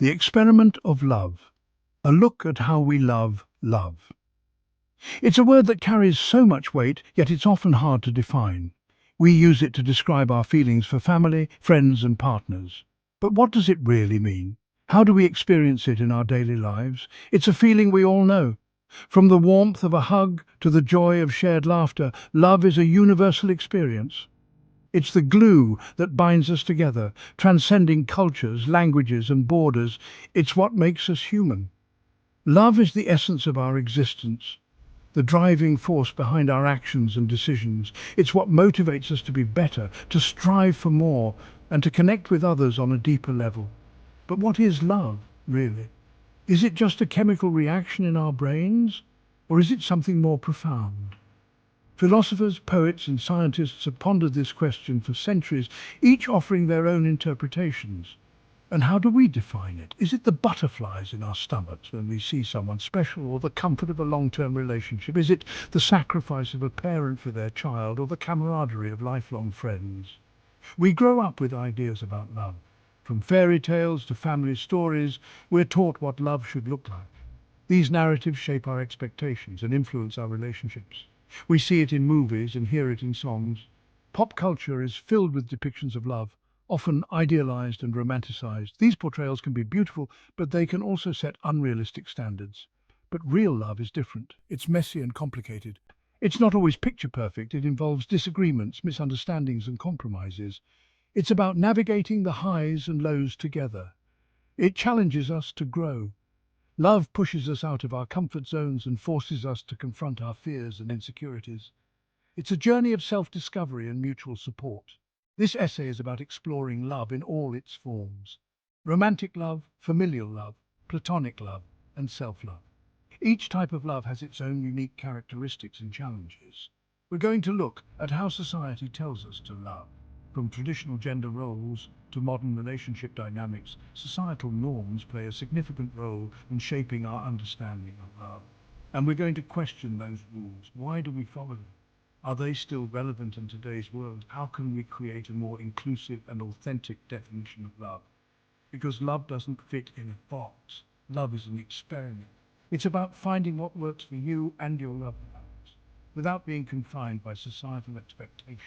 The experiment of love. A look at how we love love. It's a word that carries so much weight, yet it's often hard to define. We use it to describe our feelings for family, friends and partners. But what does it really mean? How do we experience it in our daily lives? It's a feeling we all know. From the warmth of a hug to the joy of shared laughter, love is a universal experience. It's the glue that binds us together, transcending cultures, languages and borders. It's what makes us human. Love is the essence of our existence, the driving force behind our actions and decisions. It's what motivates us to be better, to strive for more, and to connect with others on a deeper level. But what is love, really? Is it just a chemical reaction in our brains, or is it something more profound? Philosophers, poets and scientists have pondered this question for centuries, each offering their own interpretations. And how do we define it? Is it the butterflies in our stomachs when we see someone special, or the comfort of a long-term relationship? Is it the sacrifice of a parent for their child, or the camaraderie of lifelong friends? We grow up with ideas about love. From fairy tales to family stories, we're taught what love should look like. These narratives shape our expectations and influence our relationships. We see it in movies and hear it in songs. Pop culture is filled with depictions of love, often idealized and romanticized. These portrayals can be beautiful, but they can also set unrealistic standards. But real love is different. It's messy and complicated. It's not always picture perfect. It involves disagreements, misunderstandings and compromises. It's about navigating the highs and lows together. It challenges us to grow. Love pushes us out of our comfort zones and forces us to confront our fears and insecurities. It's a journey of self-discovery and mutual support. This essay is about exploring love in all its forms. Romantic love, familial love, platonic love, and self-love. Each type of love has its own unique characteristics and challenges. We're going to look at how society tells us to love. From traditional gender roles to modern relationship dynamics, societal norms play a significant role in shaping our understanding of love. And we're going to question those rules. Why do we follow them? Are they still relevant in today's world? How can we create a more inclusive and authentic definition of love? Because love doesn't fit in a box. Love is an experiment. It's about finding what works for you and your loved ones, without being confined by societal expectations.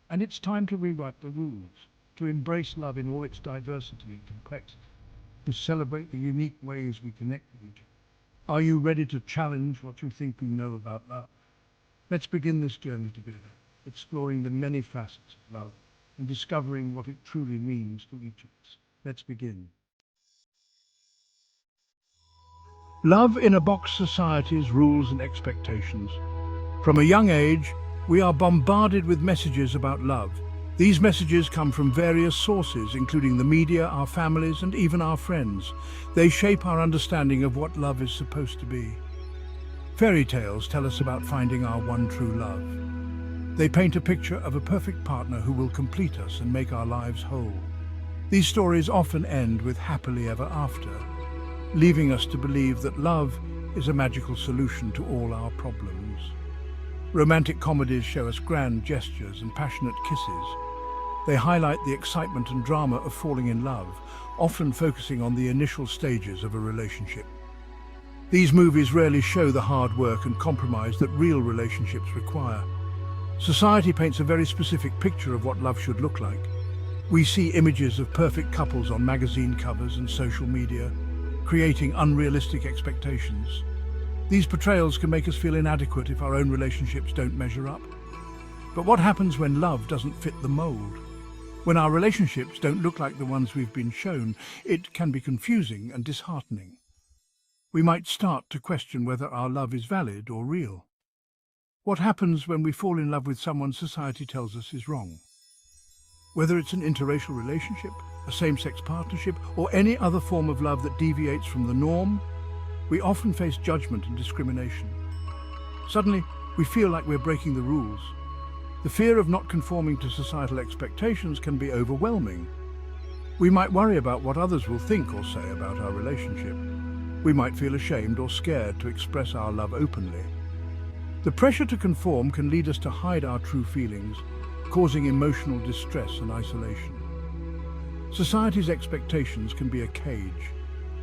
And it's time to rewrite the rules, to embrace love in all its diversity and complexity, to celebrate the unique ways we connect with each other. Are you ready to challenge what you think you know about love? Let's begin this journey together, exploring the many facets of love and discovering what it truly means to each of us. Let's begin. Love in a box society's rules and expectations. From a young age, we are bombarded with messages about love. These messages come from various sources, including the media, our families, and even our friends. They shape our understanding of what love is supposed to be. Fairy tales tell us about finding our one true love. They paint a picture of a perfect partner who will complete us and make our lives whole. These stories often end with happily ever after, leaving us to believe that love is a magical solution to all our problems. Romantic comedies show us grand gestures and passionate kisses. They highlight the excitement and drama of falling in love, often focusing on the initial stages of a relationship. These movies rarely show the hard work and compromise that real relationships require. Society paints a very specific picture of what love should look like. We see images of perfect couples on magazine covers and social media, creating unrealistic expectations. These portrayals can make us feel inadequate if our own relationships don't measure up. But what happens when love doesn't fit the mold? When our relationships don't look like the ones we've been shown, it can be confusing and disheartening. We might start to question whether our love is valid or real. What happens when we fall in love with someone society tells us is wrong? Whether it's an interracial relationship, a same-sex partnership, or any other form of love that deviates from the norm, we often face judgment and discrimination. Suddenly, we feel like we're breaking the rules. The fear of not conforming to societal expectations can be overwhelming. We might worry about what others will think or say about our relationship. We might feel ashamed or scared to express our love openly. The pressure to conform can lead us to hide our true feelings, causing emotional distress and isolation. Society's expectations can be a cage.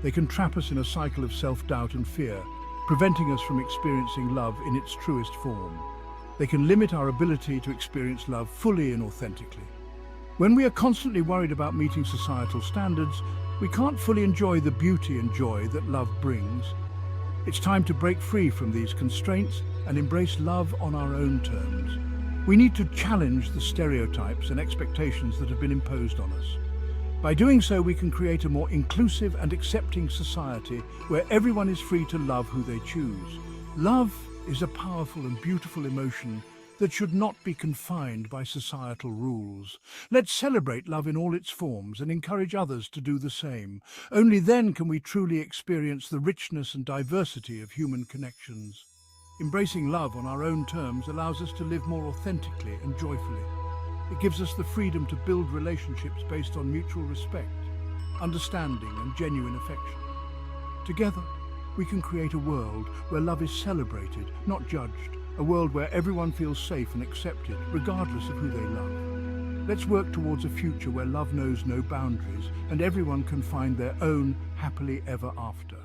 They can trap us in a cycle of self-doubt and fear, preventing us from experiencing love in its truest form. They can limit our ability to experience love fully and authentically. When we are constantly worried about meeting societal standards, we can't fully enjoy the beauty and joy that love brings. It's time to break free from these constraints and embrace love on our own terms. We need to challenge the stereotypes and expectations that have been imposed on us. By doing so, we can create a more inclusive and accepting society where everyone is free to love who they choose. Love is a powerful and beautiful emotion that should not be confined by societal rules. Let's celebrate love in all its forms and encourage others to do the same. Only then can we truly experience the richness and diversity of human connections. Embracing love on our own terms allows us to live more authentically and joyfully. It gives us the freedom to build relationships based on mutual respect, understanding and genuine affection. Together, we can create a world where love is celebrated, not judged. A world where everyone feels safe and accepted, regardless of who they love. Let's work towards a future where love knows no boundaries and everyone can find their own happily ever after.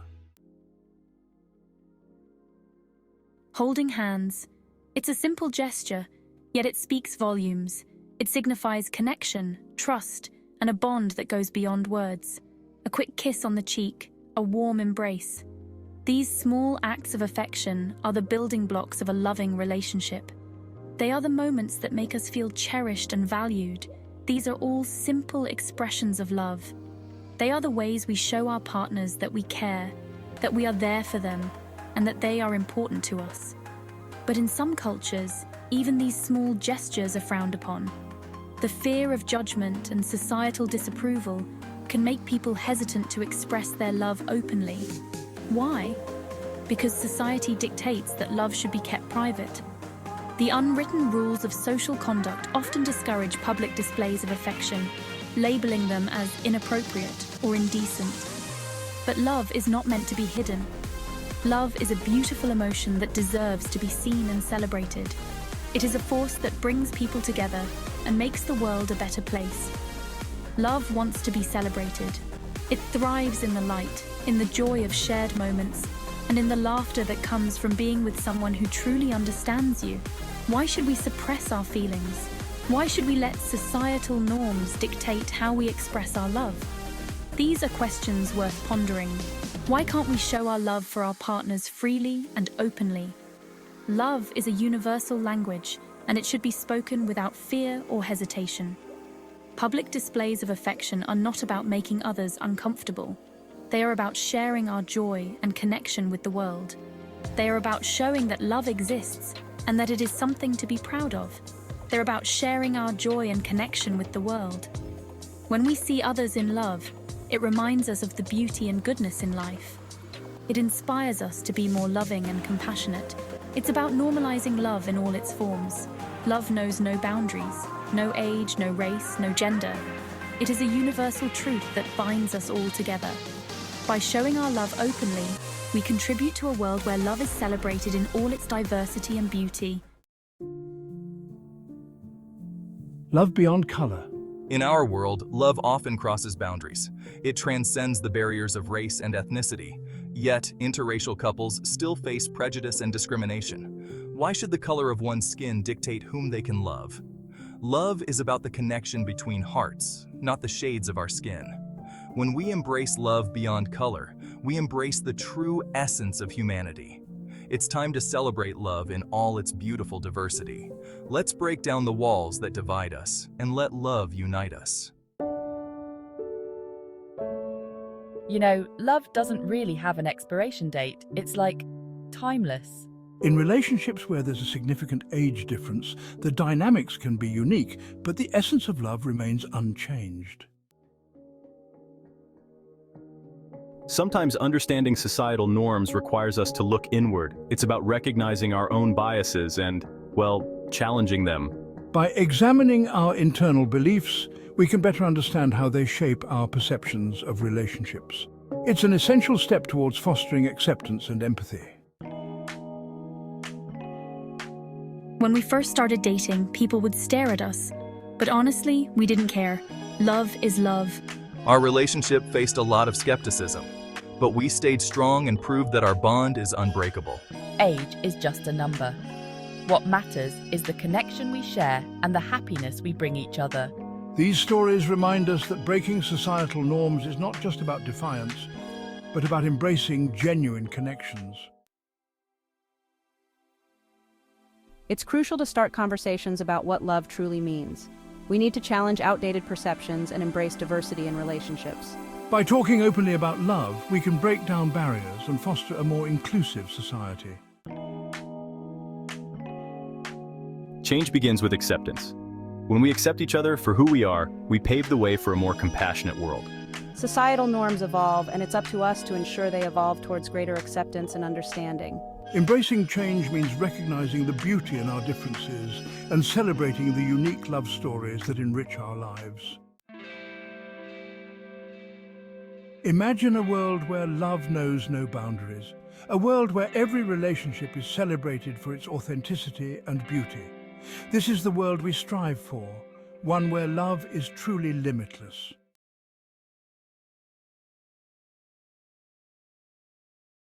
Holding hands. It's a simple gesture, yet it speaks volumes. It signifies connection, trust, and a bond that goes beyond words. A quick kiss on the cheek, a warm embrace. These small acts of affection are the building blocks of a loving relationship. They are the moments that make us feel cherished and valued. These are all simple expressions of love. They are the ways we show our partners that we care, that we are there for them, and that they are important to us. But in some cultures, even these small gestures are frowned upon. The fear of judgment and societal disapproval can make people hesitant to express their love openly. Why? Because society dictates that love should be kept private. The unwritten rules of social conduct often discourage public displays of affection, labeling them as inappropriate or indecent. But love is not meant to be hidden. Love is a beautiful emotion that deserves to be seen and celebrated. It is a force that brings people together and makes the world a better place. Love wants to be celebrated. It thrives in the light, in the joy of shared moments, and in the laughter that comes from being with someone who truly understands you. Why should we suppress our feelings? Why should we let societal norms dictate how we express our love? These are questions worth pondering. Why can't we show our love for our partners freely and openly? Love is a universal language, and it should be spoken without fear or hesitation. Public displays of affection are not about making others uncomfortable. They are about sharing our joy and connection with the world. They are about showing that love exists and that it is something to be proud of. They're about sharing our joy and connection with the world. When we see others in love, it reminds us of the beauty and goodness in life. It inspires us to be more loving and compassionate. It's about normalizing love in all its forms. Love knows no boundaries, no age, no race, no gender. It is a universal truth that binds us all together. By showing our love openly, we contribute to a world where love is celebrated in all its diversity and beauty. Love beyond color. In our world, love often crosses boundaries. It transcends the barriers of race and ethnicity. Yet, interracial couples still face prejudice and discrimination. Why should the color of one's skin dictate whom they can love? Love is about the connection between hearts, not the shades of our skin. When we embrace love beyond color, we embrace the true essence of humanity. It's time to celebrate love in all its beautiful diversity. Let's break down the walls that divide us and let love unite us. You know, love doesn't really have an expiration date. It's like timeless. In relationships where there's a significant age difference, the dynamics can be unique, but the essence of love remains unchanged. Sometimes understanding societal norms requires us to look inward. It's about recognizing our own biases and, well, challenging them. By examining our internal beliefs, we can better understand how they shape our perceptions of relationships. It's an essential step towards fostering acceptance and empathy. When we first started dating, people would stare at us. But honestly, we didn't care. Love is love. Our relationship faced a lot of skepticism, but we stayed strong and proved that our bond is unbreakable. Age is just a number. What matters is the connection we share and the happiness we bring each other. These stories remind us that breaking societal norms is not just about defiance, but about embracing genuine connections. It's crucial to start conversations about what love truly means. We need to challenge outdated perceptions and embrace diversity in relationships. By talking openly about love, we can break down barriers and foster a more inclusive society. Change begins with acceptance. When we accept each other for who we are, we pave the way for a more compassionate world. Societal norms evolve, and it's up to us to ensure they evolve towards greater acceptance and understanding. Embracing change means recognizing the beauty in our differences and celebrating the unique love stories that enrich our lives. Imagine a world where love knows no boundaries, a world where every relationship is celebrated for its authenticity and beauty. This is the world we strive for, one where love is truly limitless.